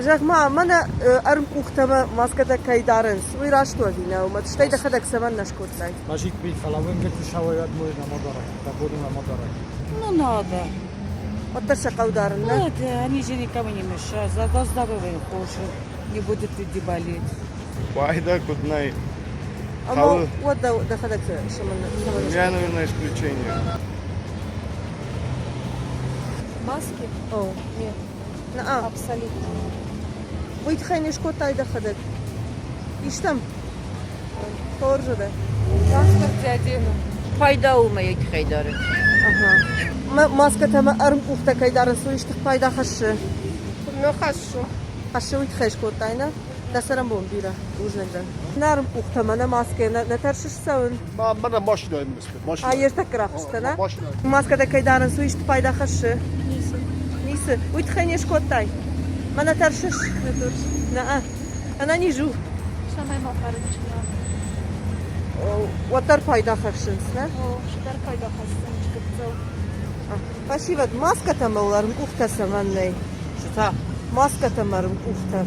جغما منا ارم اوختما ماسكتا كايدارن سوي راشتو دينا وما تشتي دخدك سمن نشكوت لاي Magic pizza, węgiel słyszałeś od mojego motorek, ta budu na motorek. Ну надо. وترشا قودارن Надо, они же никому не мешают. Зато здоровые кушают. Не будут люди болеть. واحدة كنا اما ودا دخدك سمن я, наверное, исключение. Маски? او Нет, نعم абсолютно. ويتخيني شكوت تاي دخدك iştem Torjada. Транспорт одену. Fayda olmaya kaydarı. Aha. Ma maskata ma arm ухта кайдарен су иштих пайда хашы. Ну хорошо. Хашы уйтхеш котайна. Дасарам бомбира ужнегда. Нарм ухта мана маске на тершиш саун. Bana maşinayım mesela. Maşina. А ерта крахштана. Maşina. Маската кайдарен су иштих пайда хашы. Нисы. Уйтхенеш котай. Мана тершиш. На. Ana niju. Şamay makarınçına. Watar пайда хашынсна. O şidder kayda hastane çıkıptı. Пашиват маската маларм ухта саманней. Şuta. Маската марм ухта.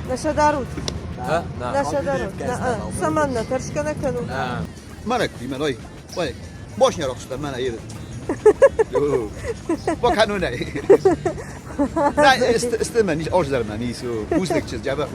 Нашадарут. ها؟ نعم Нашадарут. Саманна тершкана кану. Mana kıymen oy. Oy. Boş ne rokstar mana yedi. Bak hanu ne? Ne istemen hiç orzlar mani su. Uzluk çiz cevap.